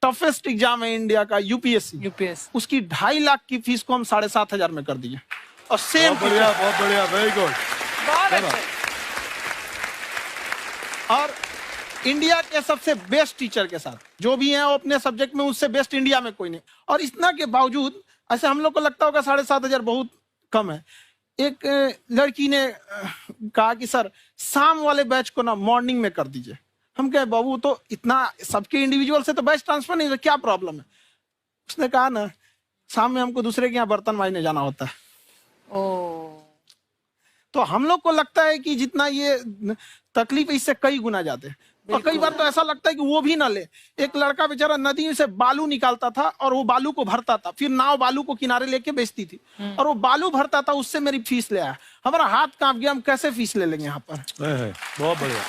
Toughest exam है India का, UPSC, उसकी 2.5 लाख की फीस को हम 7,500 में कर दिए। और सेम बहुत बढ़िया, वेरी गुड। और इंडिया के सबसे बेस्ट टीचर के साथ जो भी हैं वो अपने सब्जेक्ट में उससे बेस्ट इंडिया में कोई नहीं। और इतना के बावजूद ऐसे हम लोग को लगता होगा 7,500 बहुत कम है। एक लड़की ने कहा कि सर शाम वाले बैच को ना मॉर्निंग में कर दीजिए। हम कहे बाबू तो इतना सबके इंडिविजुअल से तो बैच ट्रांसफर नहीं, क्या प्रॉब्लम है? उसने कहा ना शाम में हमको दूसरे के यहाँ बर्तन मांजने जाना होता है। तो हम लोग को लगता है कि जितना ये तकलीफ इससे कई गुना ज्यादा है। और कई बार तो ऐसा लगता है कि वो भी ना ले। एक लड़का बेचारा नदी से बालू निकालता था और वो बालू को भरता था, फिर नाव बालू को किनारे लेके बेचती थी और वो बालू भरता था, उससे मेरी फीस ले आया। हमारा हाथ कांप गया, हम कैसे फीस ले लेंगे यहाँ पर। बहुत बढ़िया।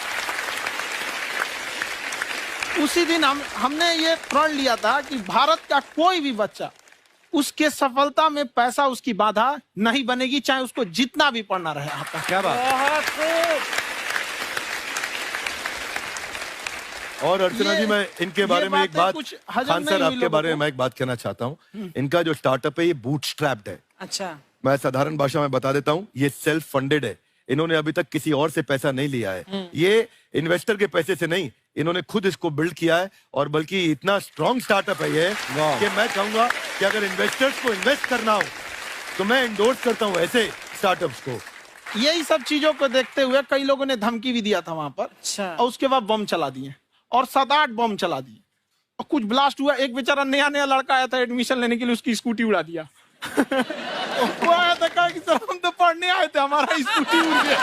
उसी दिन हमने ये प्रण लिया था कि भारत का कोई भी बच्चा उसके सफलता में पैसा उसकी बाधा नहीं बनेगी, चाहे उसको जितना भी पढ़ना रहे यहाँ पर। क्या बात। और अर्चना जी, मैं इनके बारे में एक बात, खान सर आपके बारे में मैं एक बात कहना चाहता हूँ। इनका जो स्टार्टअप है ये बूटस्ट्रैप्ड है। अच्छा, मैं साधारण भाषा में बता देता हूँ, ये सेल्फ फंडेड है। इन्होंने अभी तक किसी और से पैसा नहीं लिया है। ये इन्वेस्टर के पैसे से नहीं, इन्होंने खुद इसको बिल्ड किया है। और बल्कि इतना स्ट्रॉन्ग स्टार्टअप है ये कि मैं कहूंगा कि अगर इन्वेस्टर्स को इन्वेस्ट करना हो तो मैं इंडोर्स करता हूँ ऐसे स्टार्टअप्स को। यही सब चीजों को देखते हुए कई लोगों ने धमकी भी दिया था वहां पर। अच्छा। और उसके बाद बम चला दिए और 7-8 बम चला दिए और कुछ ब्लास्ट हुआ। एक बेचारा नया लड़का आया था एडमिशन लेने के लिए, उसकी स्कूटी उड़ा दिया। वो आया था, कहा कि सर हम तो पढ़ने आए थे, हमारा स्कूटी उड़ गया।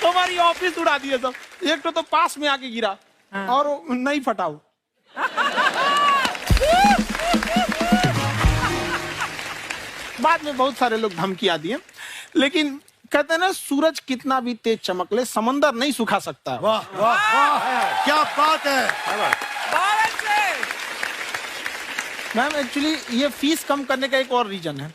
हमारी ऑफिस उड़ा दिए सब। एक तो पास में आके गिरा और नहीं फटा वो। बाद में बहुत सारे लोग धमकियां दिए, लेकिन कहते हैं ना सूरज कितना भी तेज चमक ले समंदर नहीं सुखा सकता। वाह वाह वाह, क्या बात है। मैम एक्चुअली ये फीस कम करने का एक और रीजन है।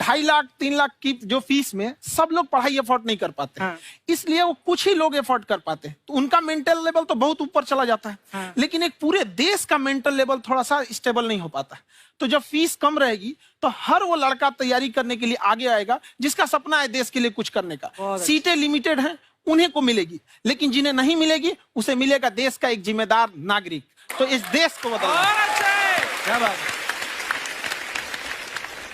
2.5 लाख 3 लाख की जो फीस में सब लोग पढ़ाई अफोर्ड नहीं कर पाते। इसलिए वो कुछ ही लोग अफोर्ड कर पाते हैं, तो उनका मेंटल लेवल तो बहुत ऊपर चला जाता है। लेकिन एक पूरे देश का मेंटल लेवल थोड़ा सा स्टेबल नहीं हो पाता। तो जब फीस कम रहेगी तो हर वो लड़का तैयारी करने के लिए आगे आएगा जिसका सपना है देश के लिए कुछ करने का। सीटें लिमिटेड हैं, उन्हें को मिलेगी, लेकिन जिन्हें नहीं मिलेगी उसे मिलेगा देश का एक जिम्मेदार नागरिक। तो इस देश को बदलना। क्या बात है।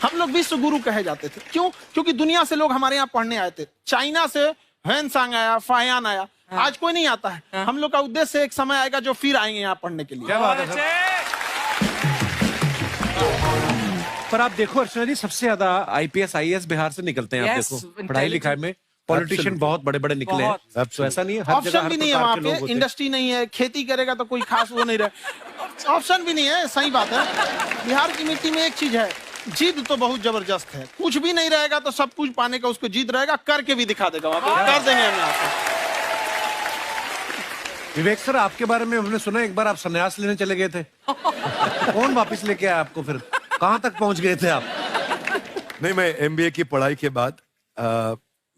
हम लोग विश्व गुरु कहे जाते थे, क्यों? क्योंकि दुनिया से लोग हमारे यहाँ पढ़ने आए थे। चाइना से ह्वेनसांग आया, फायान आया, आज कोई नहीं आता है। हम लोग का उद्देश्य एक समय आएगा जो फिर आएंगे यहाँ पढ़ने के लिए। क्या बात है। पर आप देखो अर्चना जी, सबसे ज्यादा आईपीएस आईएएस बिहार से निकलते हैं। आप देखो पढ़ाई लिखाई में पॉलिटिशियन बहुत बड़े बड़े निकले हैं। तो ऐसा नहीं है, हर जगह ऑप्शन भी नहीं है वहाँ पे, इंडस्ट्री नहीं है, खेती करेगा तो कोई खास वो नहीं रहे। ऑप्शन भी नहीं है, सही बात है। बिहार की मिट्टी में एक चीज है, जिद तो बहुत जबरदस्त है। कुछ भी नहीं रहेगा तो सब कुछ पाने का उसको जिद रहेगा, करके भी दिखा देगा। कर देंगे हम यहाँ पे। विवेक सर, आपके बारे में हमने सुना एक बार आप संन्यास लेने चले गए थे। कौन वापस लेके आया आपको? फिर कहाँ तक पहुंच गए थे आप? नहीं, मैं एमबीए की पढ़ाई के बाद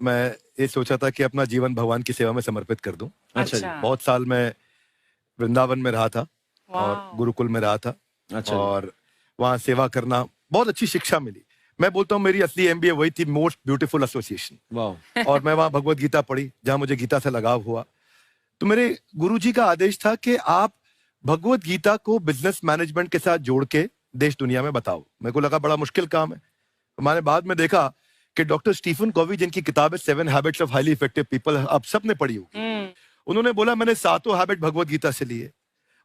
मैं ये सोचा था कि अपना जीवन भगवान की सेवा में समर्पित कर दूं। अच्छा जी। बहुत साल मैं वृंदावन में रहा था और गुरुकुल में रहा था। अच्छा। और वहाँ सेवा करना, बहुत अच्छी शिक्षा मिली। मैं बोलता हूँ मेरी असली एमबीए वही थी, मोस्ट ब्यूटीफुल एसोसिएशन। और मैं वहाँ भगवत गीता पढ़ी, जहाँ मुझे गीता से लगाव हुआ। तो मेरे गुरुजी का आदेश था कि आप भगवत गीता को बिजनेस मैनेजमेंट के साथ जोड़ के देश दुनिया में बताओ। मेरे को लगा बड़ा मुश्किल काम है। मैंने बाद में देखा कि डॉक्टर स्टीफन कॉवी, जिनकी किताब है 7 habits of highly effective people, आप सबने पढ़ी होगी। उन्होंने बोला मैंने 7 हैबिट भगवत गीता से लिए।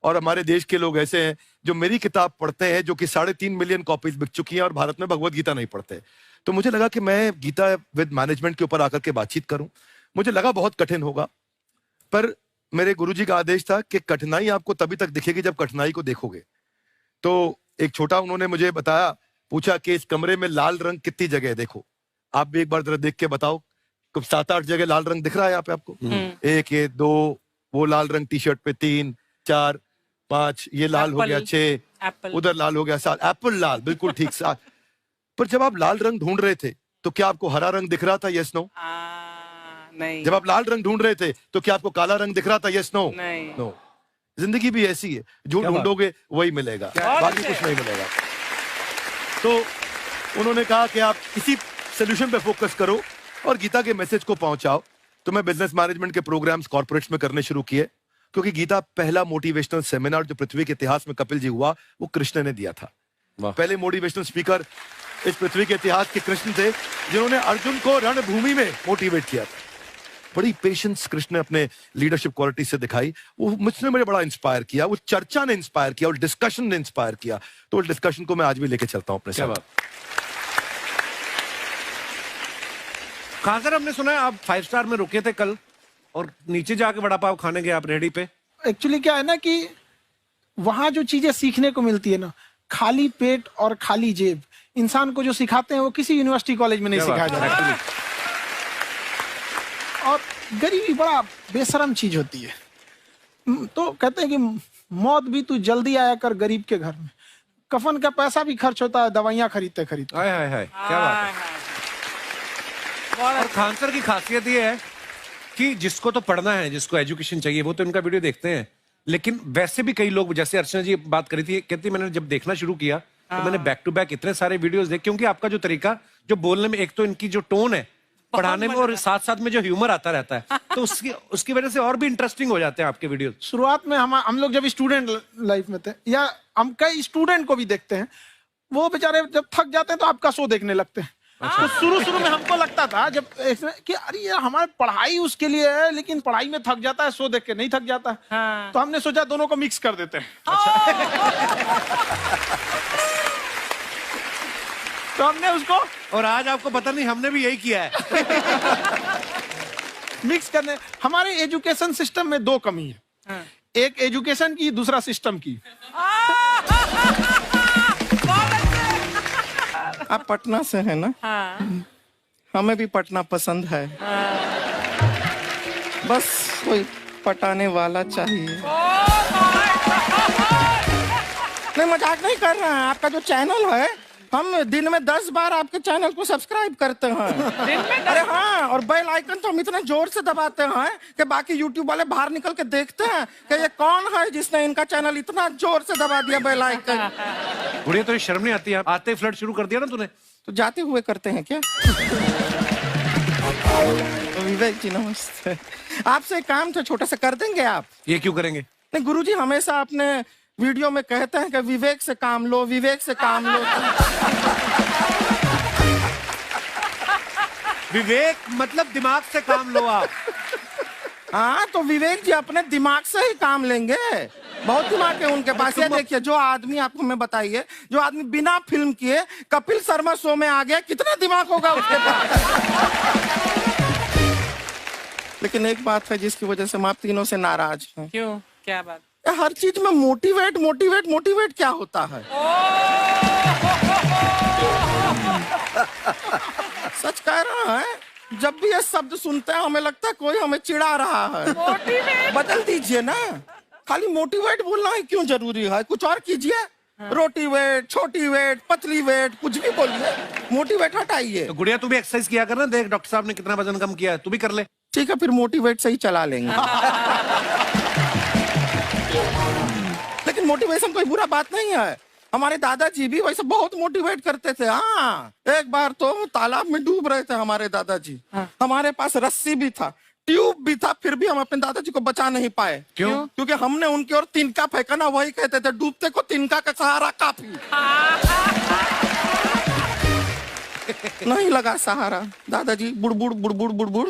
और हमारे देश के लोग ऐसे हैं जो मेरी किताब पढ़ते हैं, जो कि 3.5 मिलियन कॉपीज बिक चुकी हैं, और भारत में भगवत गीता नहीं पढ़ते। तो मुझे लगा कि मैं गीता विद मैनेजमेंट के ऊपर आकर के बातचीत करूं। मुझे लगा बहुत कठिन होगा, पर मेरे गुरुजी का आदेश था कि कठिनाई आपको तभी तक दिखेगी जब कठिनाई को देखोगे। तो एक छोटा उन्होंने मुझे बताया, पूछा कि इस कमरे में लाल रंग कितनी जगह है, देखो आप भी एक बार जरा देख के बताओ। 7-8 जगह लाल रंग दिख रहा है यहाँ पे आपको? 1 ये 2, वो लाल रंग टी शर्ट पे 3 4 5, ये लाल हो गया 6, उधर लाल हो गया 7, एप्पल लाल, बिल्कुल ठीक 7। पर जब आप लाल रंग ढूंढ रहे थे तो क्या आपको हरा रंग दिख रहा था? Yes no? नहीं। जब आप लाल रंग ढूंढ रहे थे तो क्या आपको काला रंग दिख रहा था? Yes no? नहीं। नो। जिंदगी भी ऐसी है, जो ढूंढोगे वही मिलेगा, बाकी कुछ नहीं मिलेगा। तो उन्होंने कहा कि आप इसी सोल्यूशन पे फोकस करो और गीता के मैसेज को पहुंचाओ। तो मैं बिजनेस मैनेजमेंट के प्रोग्राम्स कॉर्पोरेट्स में करने शुरू किए, क्योंकि गीता पहला मोटिवेशनल सेमिनार जो पृथ्वी के इतिहास में कपिल जी हुआ, वो कृष्ण ने दिया था। पहले मोटिवेशनल स्पीकर इस पृथ्वी के इतिहास के कृष्ण थे, जिन्होंने अर्जुन को रणभूमि में मोटिवेट किया था। बड़ी पेशेंस कृष्ण ने अपने लीडरशिप क्वालिटी से दिखाई, वो मुझसे मुझे बड़ा इंस्पायर किया, वो चर्चा ने इंस्पायर किया और डिस्कशन ने इंस्पायर किया। तो उस डिस्कशन को मैं आज भी लेके चलता हूं अपने साथ। खासकर हमने सुना है आप 5 स्टार में रुके थे कल और नीचे जाके वड़ा पाव खाने गए आप रेहड़ी पे। एक्चुअली क्या है ना कि वहां जो चीजें सीखने को मिलती है ना, खाली पेट और खाली जेब इंसान को जो सिखाते हैं वो किसी यूनिवर्सिटी कॉलेज में नहीं सिखाया जाता। और गरीबी बड़ा बेशरम चीज होती है। तो कहते हैं कि मौत भी तू जल्दी आया कर गरीब के घर में, कफन का पैसा भी खर्च होता है दवाइयां खरीदते खरीदते। हाय हाय हाय, क्या बात है। और खान सर की खासियत ये है कि जिसको तो पढ़ना है, जिसको एजुकेशन चाहिए, वो तो इनका वीडियो देखते हैं। लेकिन वैसे भी कई लोग, जैसे अर्चना जी बात करी थी, कहती मैंने जब देखना शुरू किया तो मैंने बैक टू बैक इतने सारे वीडियोस देखे, क्योंकि आपका जो तरीका जो बोलने में, एक तो इनकी जो टोन है पढ़ाने में, और साथ साथ में जो ह्यूमर आता रहता है, तो उसकी वजह से और भी इंटरेस्टिंग हो जाते हैं आपके वीडियो। शुरुआत में हम लोग जब स्टूडेंट लाइफ में थे, या हम कई स्टूडेंट को भी देखते हैं, वो बेचारे जब थक जाते हैं तो आपका शो देखने लगते हैं। तो शुरू में हमको लगता था जब कि अरे यार हमारी पढ़ाई उसके लिए है, लेकिन पढ़ाई में थक जाता है, शो देख के नहीं थक जाता। तो हमने सोचा दोनों को मिक्स कर देते हैं। तो हमने उसको, और आज आपको पता नहीं हमने भी यही किया है। मिक्स करने। हमारे एजुकेशन सिस्टम में 2 कमी है, एक एजुकेशन की, दूसरा सिस्टम की। आप पटना से है ना? हाँ। हमें भी पटना पसंद है। बस कोई पटाने वाला चाहिए। नहीं, मजाक नहीं कर रहे हैं। आपका जो चैनल है, हम दिन में 10 बार आपके चैनल को सब्सक्राइब करते हैं। दिन में अरे हाँ, और बेल आइकन तो हम इतने जोर से दबाते हैं कि बाकी यूट्यूब वाले बाहर निकल के देखते हैं कि ये कौन है जिसने इनका चैनल इतना जोर से दबा दिया बेल आइकन। बुढ़िया, तो शर्म नहीं आती? आते ही फ्लर्ट शुरू कर दिया ना तूने। तो जाते हुए करते हैं क्या? विवेक जी नमस्ते। आपसे एक काम था, छोटा सा कर देंगे आप? ये क्यों करेंगे? नहीं, गुरुजी हमेशा अपने वीडियो में कहते हैं कि विवेक से काम लो, विवेक से काम लो। विवेक मतलब दिमाग से काम लो आप। हाँ, तो विवेक जी अपने दिमाग से ही काम लेंगे। बहुत दिमाग है उनके पास। ये देखिए, जो आदमी, आपको मैं बताइए, जो आदमी बिना फिल्म किए कपिल शर्मा शो में आ गया, कितना दिमाग होगा उसके पास। लेकिन एक बात है जिसकी वजह से हम आप तीनों से नाराज हैं। क्यों? क्या बात? हर चीज में मोटिवेट मोटिवेट मोटिवेट क्या होता है? सच कह रहा है, जब भी ये शब्द सुनते हैं हमें लगता है कोई हमें चिढ़ा रहा है। मोटिवेट बदल दीजिए ना, खाली मोटिवेट बोलना ही क्यों जरूरी है? कुछ और कीजिए। रोटी वेट, छोटी वेट, पतली वेट, कुछ भी बोलिए, मोटिवेट हटाइए। तो गुड़िया, तू भी एक्सरसाइज किया कर ना, देख डॉक्टर साहब ने कितना वजन कम किया है, तू भी कर ले। ठीक है, फिर मोटिवेट से ही चला लेंगे। लेकिन मोटिवेशन कोई बुरा बात नहीं है। हमारे दादाजी भी वैसे बहुत मोटिवेट करते थे। हाँ, एक बार तो तालाब में डूब रहे थे हमारे दादाजी। हमारे पास रस्सी भी था, ट्यूब भी था, फिर भी हम अपने दादाजी को बचा नहीं पाए। क्यों? क्योंकि हमने उनकी ओर तिनका फेंका ना, वही कहते थे डूबते को तिनका का सहारा काफी। नहीं लगा सहारा, दादाजी बुड़बुड़ बुड़बुड़ बुड़बुड़